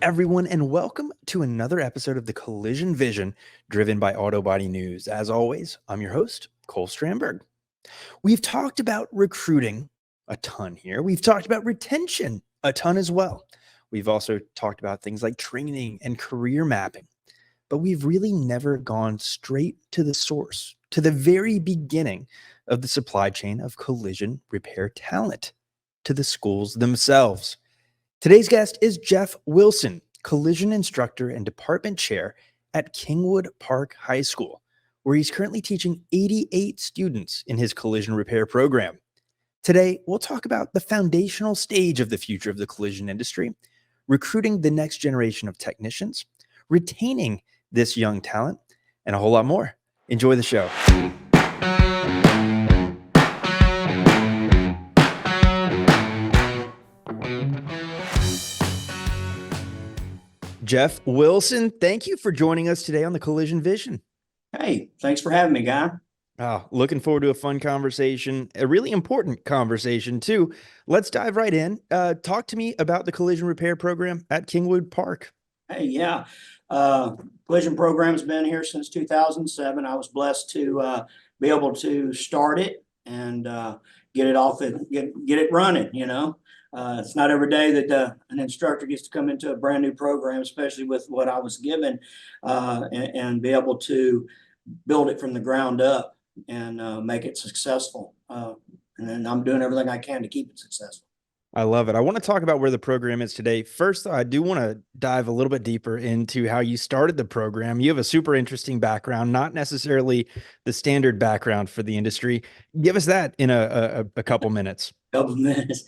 everyone, and welcome to another episode of the Collision Vision driven by Auto Body News. As always, I'm your host, Cole Strandberg. We've talked about recruiting a ton here. We've talked about retention a ton as well. We've also talked about things like training and career mapping, but we've really never gone straight to the source, to the very beginning of the supply chain of collision repair talent, to the schools themselves. Today's guest is Jeff Wilson, collision instructor and department chair at Kingwood Park High School, where he's currently teaching 88 students in his collision repair program. Today, we'll talk about the foundational stage of the future of the collision industry, recruiting the next generation of technicians, retaining this young talent, and a whole lot more. Enjoy the show. Jeff Wilson, thank you for joining us today on the Collision Vision. Hey, thanks for having me, Guy. Looking forward to a fun conversation, a really important conversation too. Let's dive right in. Talk to me about the collision repair program at Kingwood Park. Hey, yeah. Collision program's been here since 2007. I was blessed to be able to start it and get it off and get it running, It's not every day that an instructor gets to come into a brand new program, especially with what I was given, and be able to build it from the ground up and make it successful. And I'm doing everything I can to keep it successful. I love it. I want to talk about where the program is today. First, I do want to dive a little bit deeper into how you started the program. You have a super interesting background, not necessarily the standard background for the industry. Give us that in a couple minutes. Couple minutes.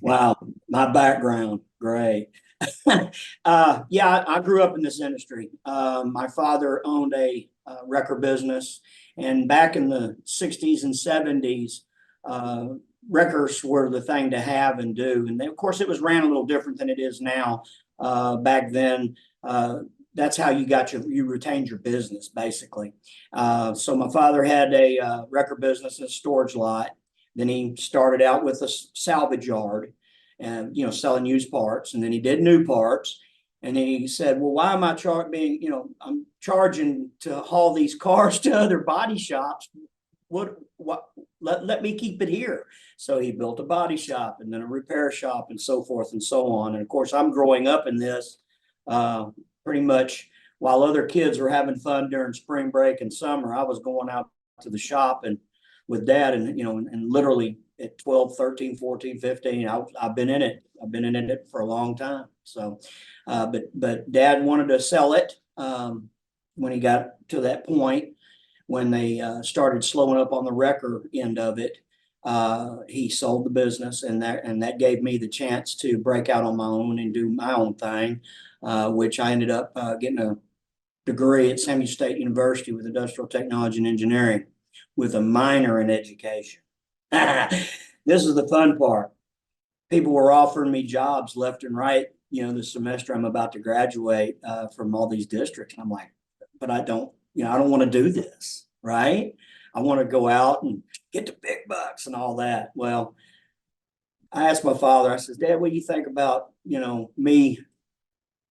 Wow, my background, great. Yeah, I grew up in this industry. My father owned a wrecker business, and back in the 60s and 70s, wreckers were the thing to have and do. And then, of course, it was ran a little different than it is now. Back then, that's how you retained your business, basically. So my father had a wrecker business, a storage lot. Then he started out with a salvage yard and, selling used parts. And then he did new parts. And then he said, well, why am I I'm charging to haul these cars to other body shops? Let me keep it here. So he built a body shop and then a repair shop and so forth and so on. And of course, I'm growing up in this pretty much while other kids were having fun during spring break and summer. I was going out to the shop and with dad and literally at 12, 13, 14, 15, I've been in it. I've been in it for a long time. So, but dad wanted to sell it when he got to that point. When they started slowing up on the wrecker end of it, he sold the business, and that gave me the chance to break out on my own and do my own thing, which I ended up getting a degree at Samuel State University with industrial technology and engineering with a minor in education. This is the fun part. People were offering me jobs left and right, the semester I'm about to graduate from all these districts. And I'm like, but I don't want to do this, right? I want to go out and get the big bucks and all that. Well, I asked my father, I said, Dad, what do you think about, me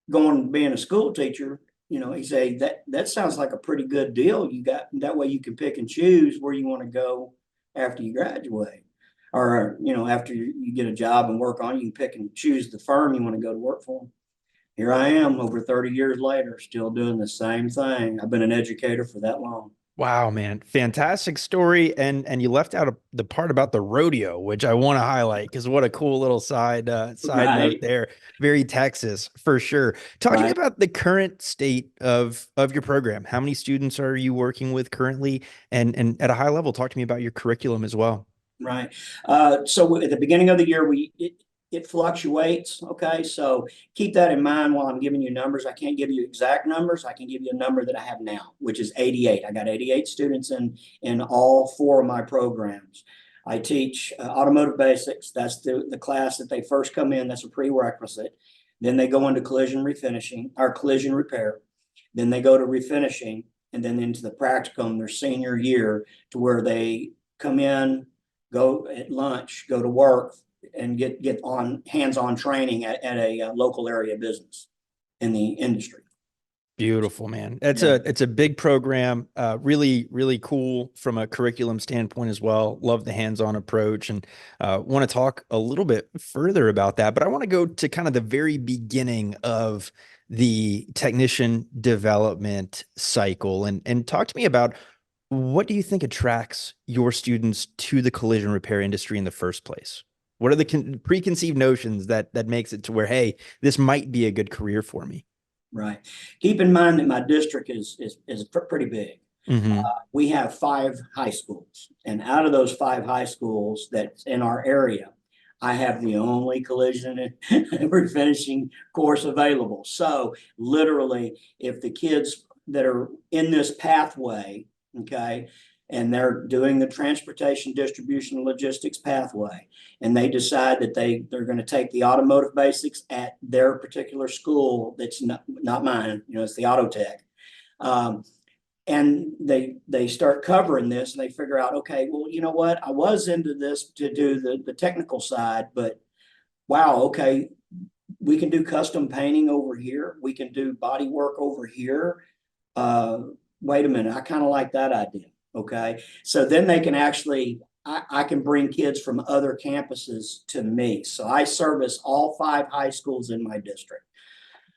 going and being a school teacher? He said, that sounds like a pretty good deal. That way you can pick and choose where you want to go after you graduate. Or, after you get a job and work on it, you can pick and choose the firm you want to go to work for. Here I am over 30 years later, still doing the same thing. I've been an educator for that long. Wow, man. Fantastic story. And you left out the part about the rodeo, which I want to highlight because what a cool little side note there. Very Texas for sure. Talking about the current state of your program. How many students are you working with currently? And at a high level, talk to me about your curriculum as well. Right. So at the beginning of the year, it fluctuates. Okay. So keep that in mind while I'm giving you numbers. I can't give you exact numbers. I can give you a number that I have now, which is 88. I got 88 students in all four of my programs. I teach automotive basics. That's the class that they first come in. That's a prerequisite. Then they go into collision refinishing or collision repair. Then they go to refinishing and then into the practicum their senior year to where they come in, go at lunch, go to work, and get on hands-on training at a local area business. in the industry. Beautiful, man. It's Yeah. it's a big program, really, really cool from a curriculum standpoint as well. Love the hands-on approach and want to talk a little bit further about that. But I want to go to kind of the very beginning of the technician development cycle and talk to me about what do you think attracts your students to the collision repair industry in the first place? What are the preconceived notions that makes it to where, hey, this might be a good career for me? Right. Keep in mind that my district is pretty big. Mm-hmm. We have 5 high schools, and out of those 5 high schools that's in our area, I have the only collision and refinishing course available. So literally, if the kids that are in this pathway, okay, and they're doing the transportation, distribution, and logistics pathway, and they decide that they're going to take the automotive basics at their particular school, that's not mine, it's the auto tech. And they start covering this and they figure out, okay, well, you know what? I was into this to do the technical side, but wow, okay, we can do custom painting over here. We can do body work over here. Wait a minute, I kind of like that idea. Okay. So then they can actually, I can bring kids from other campuses to me. So I service all 5 high schools in my district.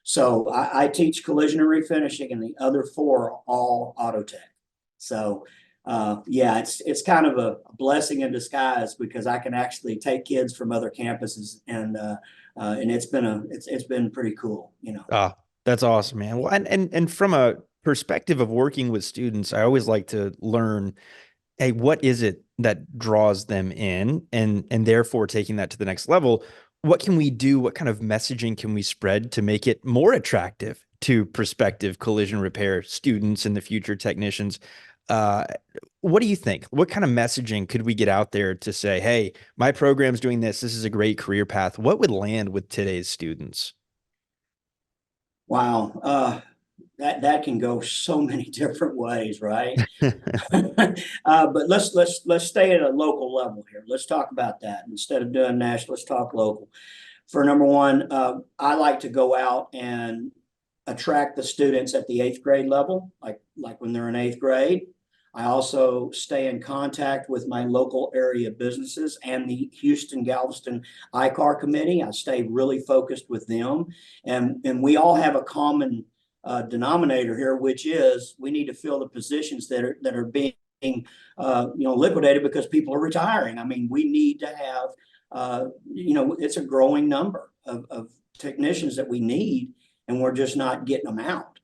So I teach collision and refinishing, and the other 4 are all auto tech. So yeah, it's kind of a blessing in disguise because I can actually take kids from other campuses, and it's been pretty cool, Ah, that's awesome, man. Well, and from a perspective of working with students, I always like to learn, hey, what is it that draws them in, and therefore taking that to the next level, what can we do? What kind of messaging can we spread to make it more attractive to prospective collision repair students and the future technicians? Uh, what do you think? What kind of messaging could we get out there to say, hey, my program's doing this. This is a great career path. What would land with today's students? Wow. That can go so many different ways, right? But let's stay at a local level here. Let's talk about that instead of doing national. Let's talk local. For number one, I like to go out and attract the students at the 8th grade level, like when they're in 8th grade. I also stay in contact with my local area businesses and the Houston Galveston ICAR committee. I stay really focused with them, and we all have a common denominator here, which is we need to fill the positions that are being liquidated because people are retiring. I mean, we need to have it's a growing number of technicians that we need, and we're just not getting them out.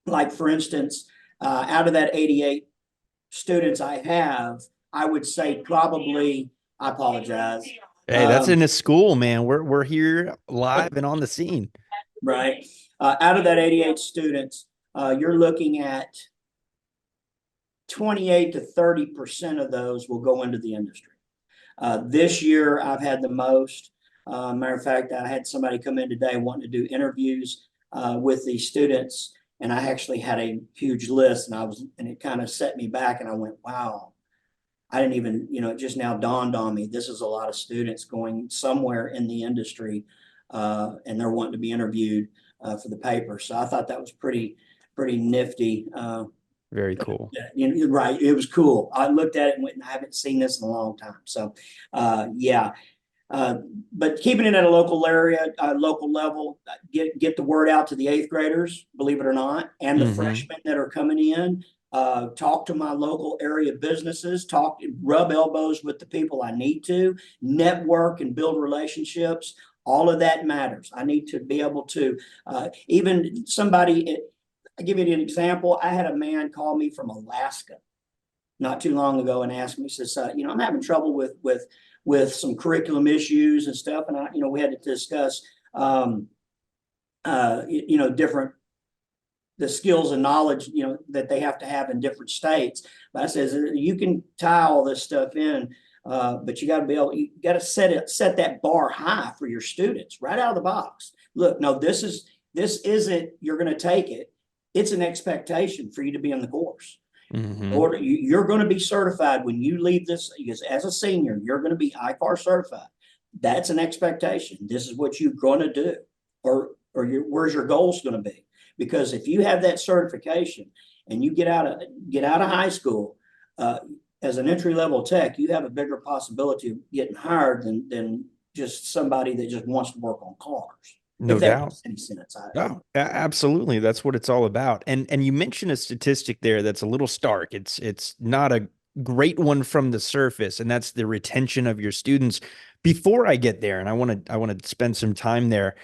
Like for instance, out of that 88 students I have, I would say probably, I apologize. Hey, that's in a school, man. We're here live and on the scene. Right. Out of that 88 students, you're looking at 28 to 30% of those will go into the industry. This year, I've had the most. Matter of fact, I had somebody come in today wanting to do interviews with these students, and I actually had a huge list, and it kind of set me back, and I went, wow. I didn't even, it just now dawned on me. This is a lot of students going somewhere in the industry, and they're wanting to be interviewed for the paper. So I thought that was pretty nifty. Very cool. You're right. It was cool. I looked at it and went, I haven't seen this in a long time. So, yeah. But keeping it at a local area, local level, get the word out to the 8th graders, believe it or not, and the freshmen that are coming in. Talk to my local area businesses, rub elbows with the people I need to, network and build relationships. All of that matters. I need to be able to, even somebody, I'll give you an example. I had a man call me from Alaska not too long ago and asked me, he says, I'm having trouble with some curriculum issues and stuff. And we had to discuss, different, the skills and knowledge, that they have to have in different states. But I says, you can tie all this stuff in, but you got to set that bar high for your students right out of the box. Look, no, this isn't, you're going to take it. It's an expectation for you to be in the course. Or you're going to be certified when you leave this as a senior, you're going to be ICAR certified. That's an expectation. This is what you're going to do, or where's your goals going to be? Because if you have that certification and you get out of high school, as an entry level tech, you have a bigger possibility of getting hired than just somebody that just wants to work on cars. No If that doubt. makes any sense. Oh, absolutely. That's what it's all about. And you mentioned a statistic there that's a little stark. It's not a great one from the surface, and that's the retention of your students. Before I get there, and I want to spend some time there,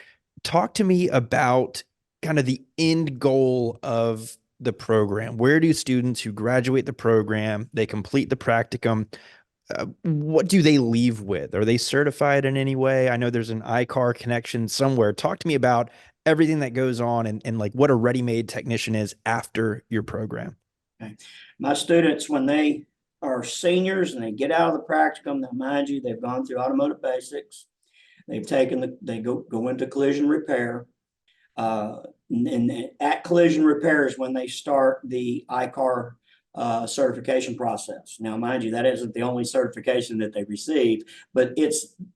talk to me about kind of the end goal of the program. Where do students who graduate the program, they complete the practicum, what do they leave with? Are they certified in any way? I know there's an iCar connection somewhere. Talk to me about everything that goes on and like what a ready-made technician is after your program. Okay. My students, when they are seniors and they get out of the practicum, now mind you, they've gone through automotive basics. They go into collision repair. And at collision repair is when they start the iCar certification process. Now, mind you, that isn't the only certification that they receive, but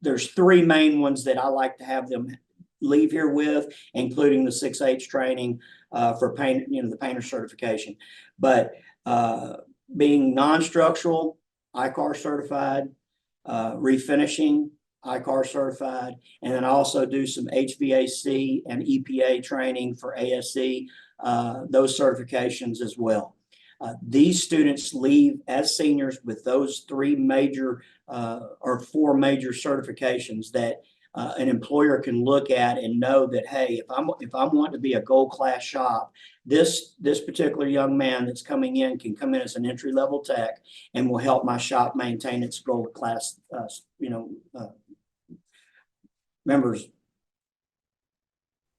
there's three main ones that I like to have them leave here with, including the 6H training for paint, the painter certification. But being non-structural, iCar certified, refinishing, iCar certified, and then also do some HVAC and EPA training for ASE, those certifications as well. These students leave as seniors with those three major or four major certifications that an employer can look at and know that, hey, if I'm wanting to be a gold class shop, this particular young man that's coming in can come in as an entry level tech and will help my shop maintain its gold class, members.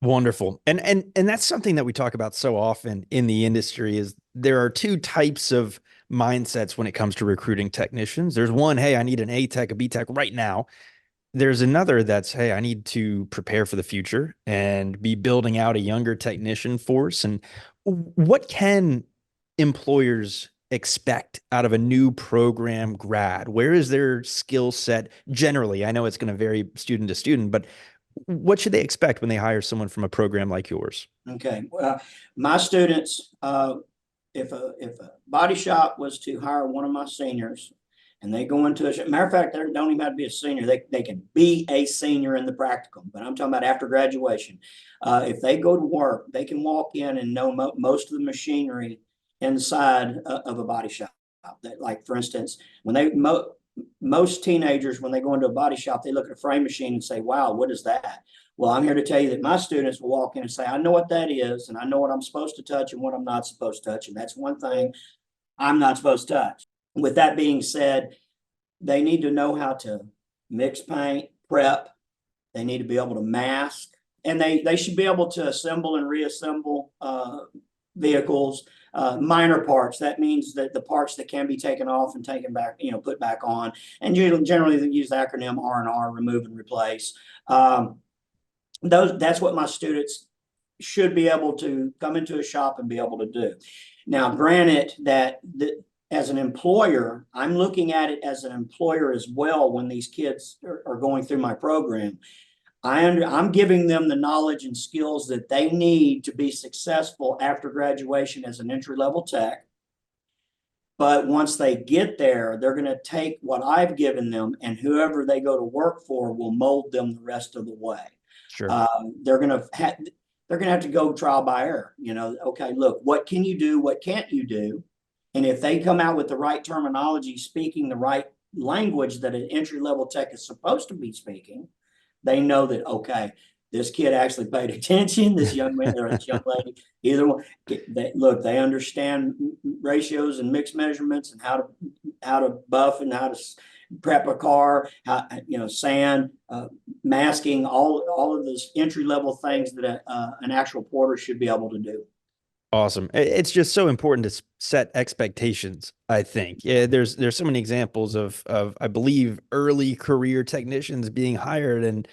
Wonderful. And that's something that we talk about so often in the industry is there are two types of mindsets when it comes to recruiting technicians. There's one, hey, I need an A tech, a B tech right now. There's another that's, hey, I need to prepare for the future and be building out a younger technician force. And what can employers expect out of a new program grad? Where is their skill set generally? I know it's going to vary student to student, but what should they expect when they hire someone from a program like yours? Okay. Well, my students, if a body shop was to hire one of my seniors and they go into matter of fact, they don't even have to be a senior. They can be a senior in the practicum, but I'm talking about after graduation. If they go to work, they can walk in and know most of the machinery inside of a body shop. That, like, for instance, when most teenagers, when they go into a body shop, they look at a frame machine and say, wow, what is that? Well, I'm here to tell you that my students will walk in and say, I know what that is, and I know what I'm supposed to touch and what I'm not supposed to touch. And that's one thing I'm not supposed to touch. With that being said, they need to know how to mix paint, prep. They need to be able to mask, and they should be able to assemble and reassemble vehicles, minor parts. That means that the parts that can be taken off and taken back, put back on. And generally they use the acronym R&R, remove and replace. That's what my students should be able to come into a shop and be able to do. Now, granted that as an employer, I'm looking at it as an employer as well. When these kids are going through my program, I'm giving them the knowledge and skills that they need to be successful after graduation as an entry level tech. But once they get there, they're going to take what I've given them, and whoever they go to work for will mold them the rest of the way. Sure. They're going to have to go trial by error. Okay, look, what can you do? What can't you do? And if they come out with the right terminology, speaking the right language that an entry level tech is supposed to be speaking, they know that, okay, this kid actually paid attention. This young man or this young lady, either one, they understand ratios and mixed measurements and how to buff and how to prep a car, sand, masking, all of those entry level things that an actual porter should be able to do. Awesome. It's just so important to set expectations, I think. Yeah, there's so many examples of I believe early career technicians being hired, and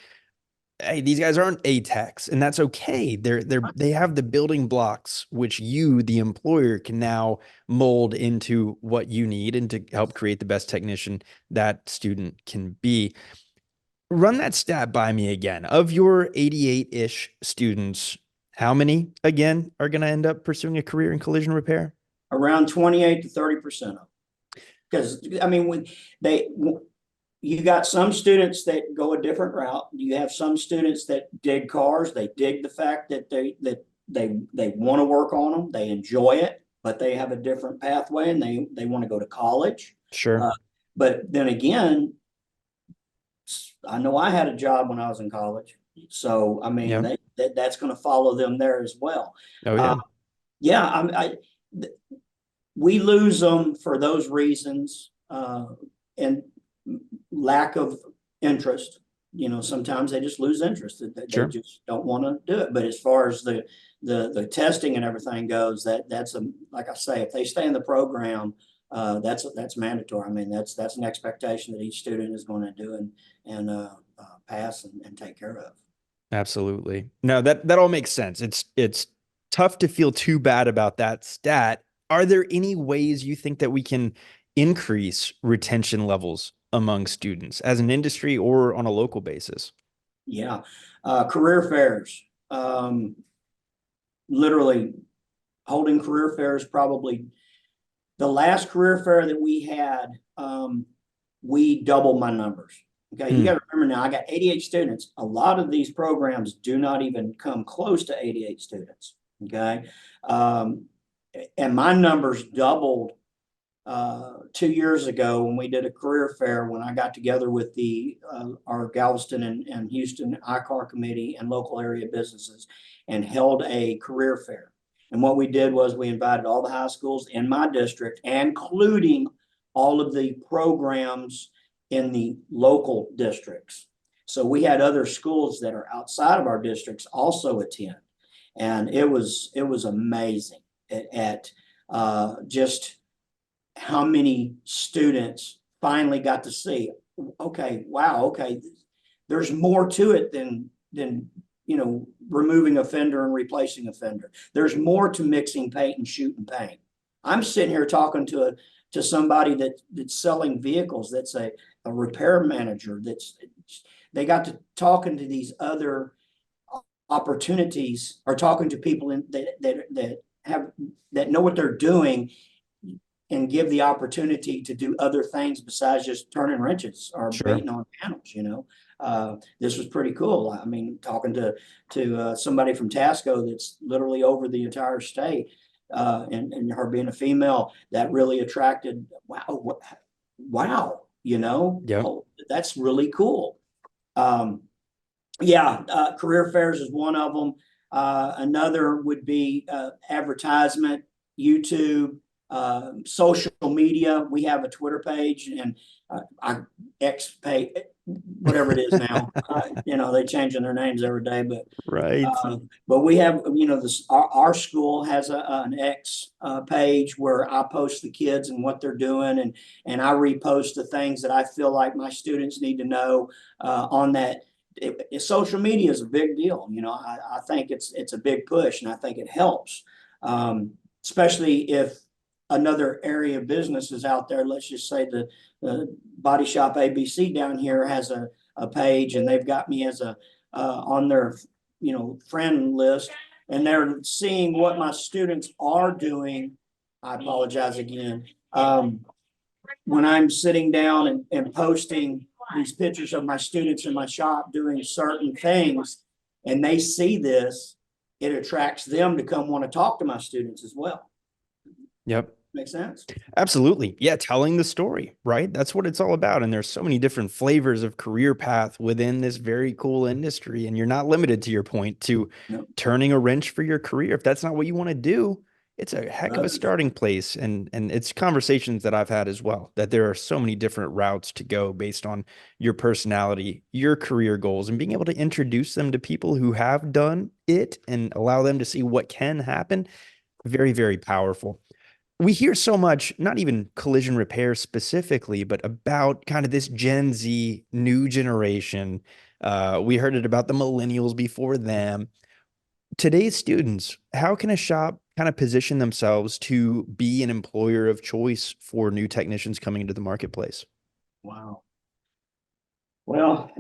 hey, these guys aren't A techs, and that's okay. They have the building blocks which you, the employer, can now mold into what you need and to help create the best technician that student can be. Run that stat by me again. Of your 88-ish students, how many again are going to end up pursuing a career in collision repair? Around 28 to 30% of them. Because I mean, when they you got some students that go a different route. You have some students that dig cars. They dig the fact that they want to work on them. They enjoy it, but they have a different pathway and they want to go to college. Sure. But then again, I know I had a job when I was in college, so I mean Yeah. that's going to follow them there as well. Oh, Uh, yeah. yeah, we lose them for those reasons, and lack of interest. You know, sometimes they just lose interest. They Sure. just don't want to do it. But as far as the testing and everything goes, that's like I say, if they stay in the program, that's mandatory. I mean, that's an expectation that each student is going to do and pass and take care of. Absolutely. No, that all makes sense. It's tough to feel too bad about that stat. Are there any ways you think that we can increase retention levels among students as an industry or on a local basis? Yeah, career fairs. Literally holding career fairs. Probably the last career fair that we had, we doubled my numbers. Okay, you got to remember now, I got 88 students. A lot of these programs do not even come close to 88 students. Okay, and my numbers doubled 2 years ago when we did a career fair, when I got together with our Galveston and Houston ICAR committee and local area businesses and held a career fair. And what we did was we invited all the high schools in my district, including all of the programs in the local districts. So we had other schools that are outside of our districts also attend. And it was amazing at just how many students finally got to see, okay, wow, okay, there's more to it than removing a fender and replacing a fender. There's more to mixing paint and shooting paint. I'm sitting here talking to somebody that's selling vehicles, that's a repair manager, they got to talking to these other opportunities, or talking to people that know what they're doing and give the opportunity to do other things besides just turning wrenches or Sure. painting on panels. This was pretty cool. I mean, talking to somebody from Tasco that's literally over the entire state, and her being a female, that really attracted, wow, Yep. oh, that's really cool. Yeah, career fairs is one of them. Another would be advertisement, YouTube, social media. We have a Twitter page and I X page, whatever it is now. They changing their names every day, Right. but we have, our school has an X page where I post the kids and what they're doing, and I repost the things that I feel like my students need to know on that. Social media is a big deal. I think it's a big push, and I think it helps, especially if another area of business is out there. Let's just say the body shop ABC down here has a page, and they've got me as a on their friend list, and they're seeing what my students are doing. I apologize again. When I'm sitting down and posting these pictures of my students in my shop doing certain things, and they see this, it attracts them to come want to talk to my students as well. Yep. Make sense? Absolutely. Yeah, telling the story, right? That's what it's all about. And there's so many different flavors of career path within this very cool industry. And you're not limited, to your point, to No. turning a wrench for your career. If that's not what you want to do, it's a heck of a Others. starting place. And it's conversations that I've had as well, that there are so many different routes to go based on your personality, your career goals, and being able to introduce them to people who have done it and allow them to see what can happen. Very, very powerful. We hear so much, not even collision repair specifically, but about kind of this Gen Z new generation. We heard it about the millennials before them. Today's students, how can a shop kind of position themselves to be an employer of choice for new technicians coming into the marketplace? Wow. Well,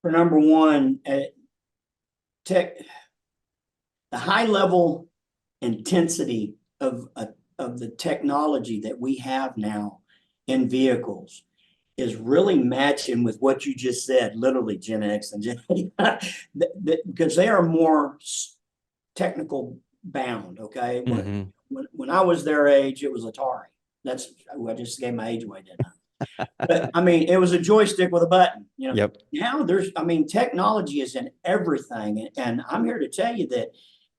for number one, tech, the high level intensity of the technology that we have now in vehicles is really matching with what you just said, literally Gen X and Gen because they are more technical bound. Okay. When I was their age, it was Atari. That's, I just gave my age away, didn't I? But I mean, it was a joystick with a button, you know. Yep. Now there's, I mean, technology is in everything. And I'm here to tell you that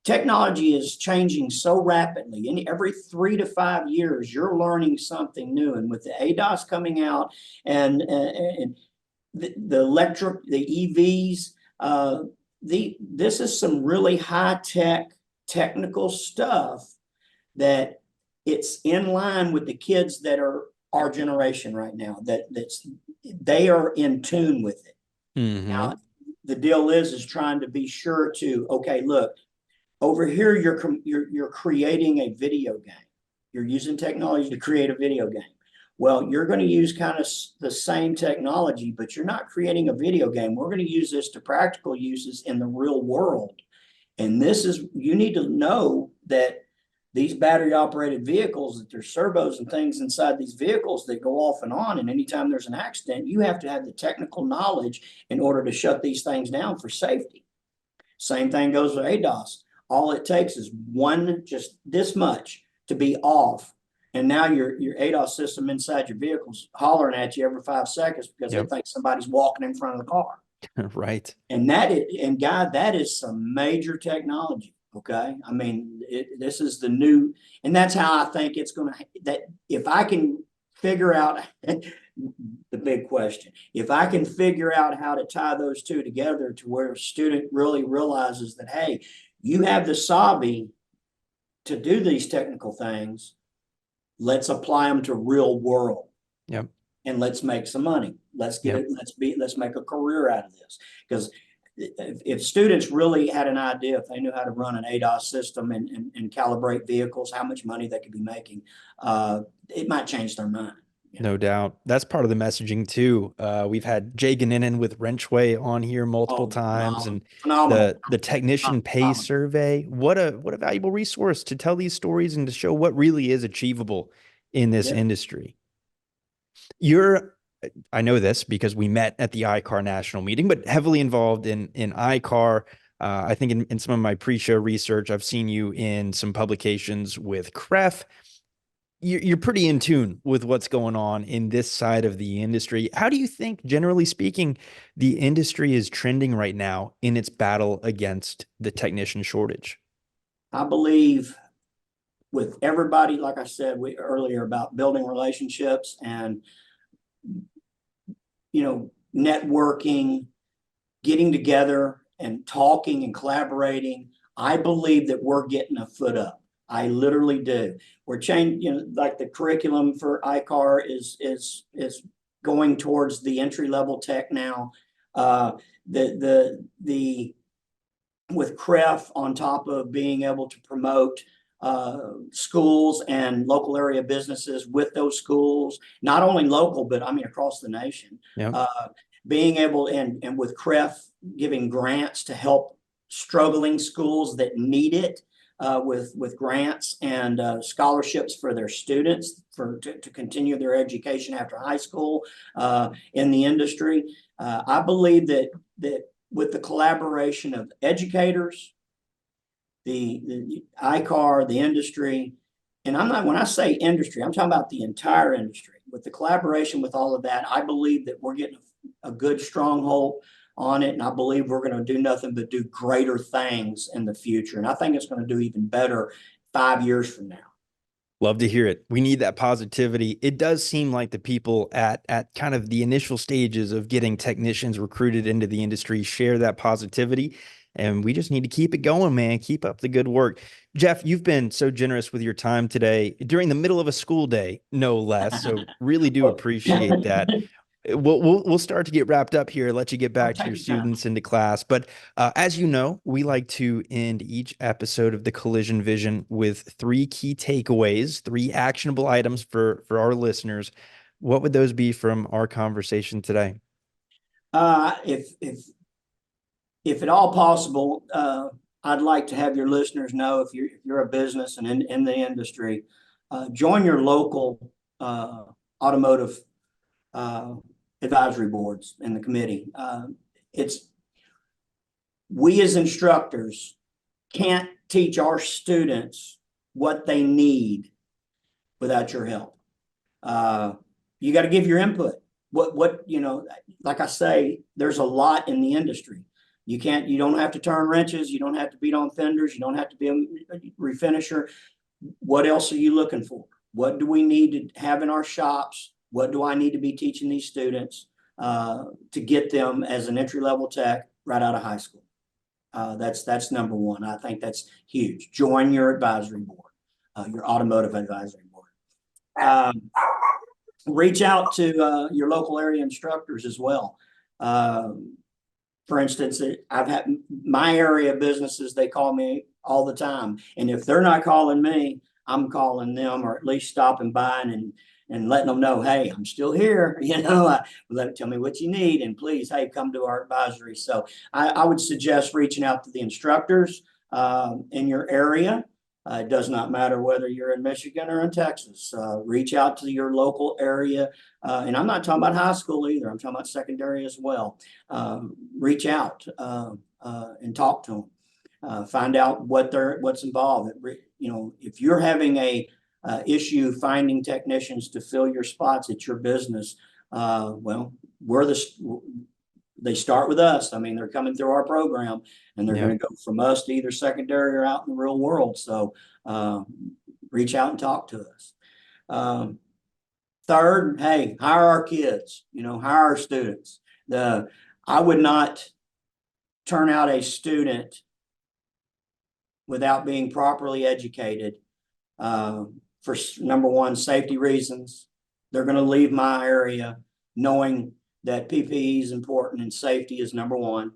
technology is changing so rapidly. And every 3 to 5 years, you're learning something new. And with the ADAS coming out and the electric, the EVs, this is some really high tech technical stuff that it's in line with the kids that are our generation right now, they are in tune with it. Now, the deal is trying to be sure to, okay, look, over here, you're creating a video game. You're using technology to create a video game. Well, you're going to use kind of the same technology, but you're not creating a video game. We're going to use this to practical uses in the real world. And this is, you need to know that these battery operated vehicles, that there's servos and things inside these vehicles that go off and on. And anytime there's an accident, you have to have the technical knowledge in order to shut these things down for safety. Same thing goes with ADAS. All it takes is just this much to be off. And now your ADAS system inside your vehicle's hollering at you every 5 seconds because they think somebody's walking in front of the car. Right. And that is some major technology. Okay. I mean, this is the new, and that's how I think it's going to, that if I can figure out the big question, if I can figure out how to tie those two together to where a student really realizes that, hey, you have the savvy to do these technical things, let's apply them to real world. Yep. And let's make some money. Let's get it. Let's make a career out of this. Because if students really had an idea, if they knew how to run an ADAS system and calibrate vehicles, how much money they could be making, it might change their mind. No doubt. That's part of the messaging too. We've had Jay Gannon with Wrenchway on here multiple times, and the technician pay survey. What a valuable resource to tell these stories and to show what really is achievable in this industry. I know this because we met at the iCar national meeting, but heavily involved in iCar. I think in some of my pre-show research, I've seen you in some publications with CREF. You're pretty in tune with what's going on in this side of the industry. How do you think, generally speaking, the industry is trending right now in its battle against the technician shortage? I believe with everybody, like I said earlier about building relationships and, networking, getting together and talking and collaborating, I believe that we're getting a foot up. I literally do. We're changing, like the curriculum for iCar is going towards the entry level tech now. With CREF on top of being able to promote schools and local area businesses with those schools, not only local, but I mean across the nation. Being able and with CREF giving grants to help struggling schools that need it. With grants and scholarships for their students to continue their education after high school in the industry. I believe that with the collaboration of educators, the iCar, the industry, and when I say industry, I'm talking about the entire industry. With the collaboration with all of that, I believe that we're getting a good stronghold on it. And I believe we're going to do nothing but do greater things in the future. And I think it's going to do even better 5 years from now. Love to hear it. We need that positivity. It does seem like the people at kind of the initial stages of getting technicians recruited into the industry share that positivity. And we just need to keep it going, man. Keep up the good work. Jeff, you've been so generous with your time today during the middle of a school day, no less. So really do appreciate that. We'll start to get wrapped up here, let you get back to your students into class. But as you know, we like to end each episode of the Collision Vision with 3 key takeaways, 3 actionable items for our listeners. What would those be from our conversation today? If at all possible, I'd like to have your listeners know, if you're a business and in the industry, join your local automotive advisory boards and the committee. We as instructors can't teach our students what they need without your help. You got to give your input. Like I say, there's a lot in the industry. You don't have to turn wrenches. You don't have to beat on fenders. You don't have to be a refinisher. What else are you looking for? What do we need to have in our shops? What do I need to be teaching these students to get them as an entry-level tech right out of high school? That's number one. I think that's huge. Join your advisory board, your automotive advisory board. Reach out to your local area instructors as well. For instance, I've had my area businesses, they call me all the time. And if they're not calling me, I'm calling them, or at least stopping by and letting them know, hey, I'm still here. Tell me what you need. And please, hey, come to our advisory. So I would suggest reaching out to the instructors in your area. It does not matter whether you're in Michigan or in Texas. Reach out to your local area. And I'm not talking about high school either. I'm talking about secondary as well. Reach out and talk to them. Find out what's involved. If you're having a issue finding technicians to fill your spots at your business, they start with us. I mean, they're coming through our program, and they're going to go from us to either secondary or out in the real world. So reach out and talk to us. Third, hey, hire our kids, hire our students. I would not turn out a student without being properly educated for number one, safety reasons. They're going to leave my area knowing that PPE is important and safety is number one,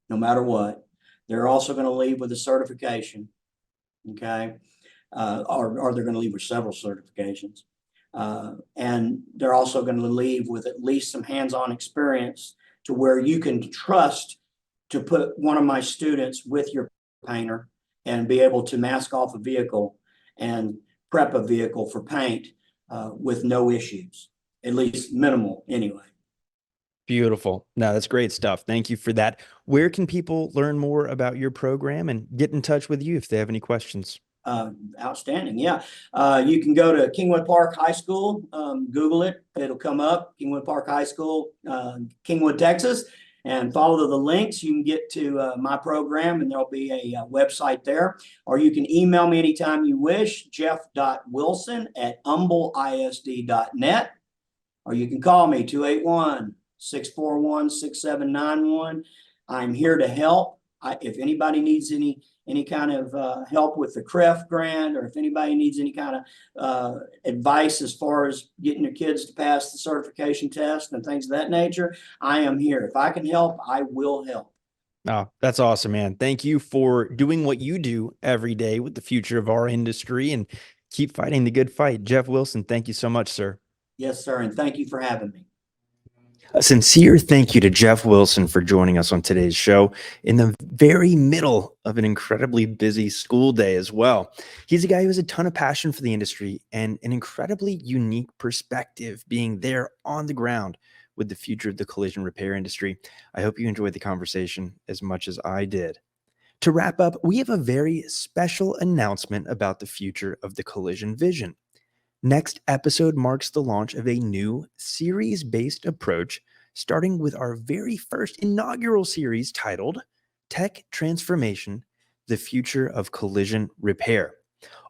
no matter what. They're also going to leave with a certification, okay? Or they're going to leave with several certifications. And they're also going to leave with at least some hands-on experience to where you can trust to put one of my students with your painter and be able to mask off a vehicle and prep a vehicle for paint with no issues, at least minimal anyway. Beautiful. No, that's great stuff. Thank you for that. Where can people learn more about your program and get in touch with you if they have any questions? Outstanding. Yeah. You can go to Kingwood Park High School, Google it. It'll come up, Kingwood Park High School, Kingwood, Texas, and follow the links. You can get to my program, and there'll be a website there. Or you can email me anytime you wish, jeff.wilson@humbleisd.net. Or you can call me, 281-641-6791. I'm here to help. If anybody needs any kind of help with the CREF grant, or if anybody needs any kind of advice as far as getting their kids to pass the certification test and things of that nature, I am here. If I can help, I will help. Oh, that's awesome, man. Thank you for doing what you do every day with the future of our industry, and keep fighting the good fight. Jeff Wilson, thank you so much, sir. Yes, sir. And thank you for having me. A sincere thank you to Jeff Wilson for joining us on today's show in the very middle of an incredibly busy school day as well. He's a guy who has a ton of passion for the industry and an incredibly unique perspective, being there on the ground with the future of the collision repair industry. I hope you enjoyed the conversation as much as I did. To wrap up, we have a very special announcement about the future of the collision vision. Next episode marks the launch of a new series-based approach, starting with our very first inaugural series titled Tech Transformation: The Future of Collision Repair.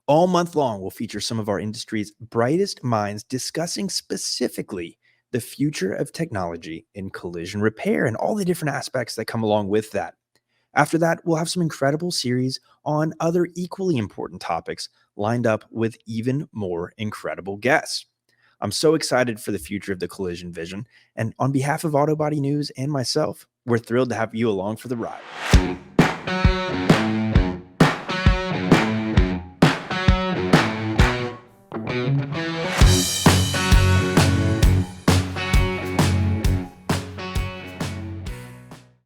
All month long, we'll feature some of our industry's brightest minds discussing specifically the future of technology in collision repair and all the different aspects that come along with that. After that, we'll have some incredible series on other equally important topics lined up with even more incredible guests. I'm so excited for the future of the collision vision, and on behalf of Auto Body News and myself, we're thrilled to have you along for the ride.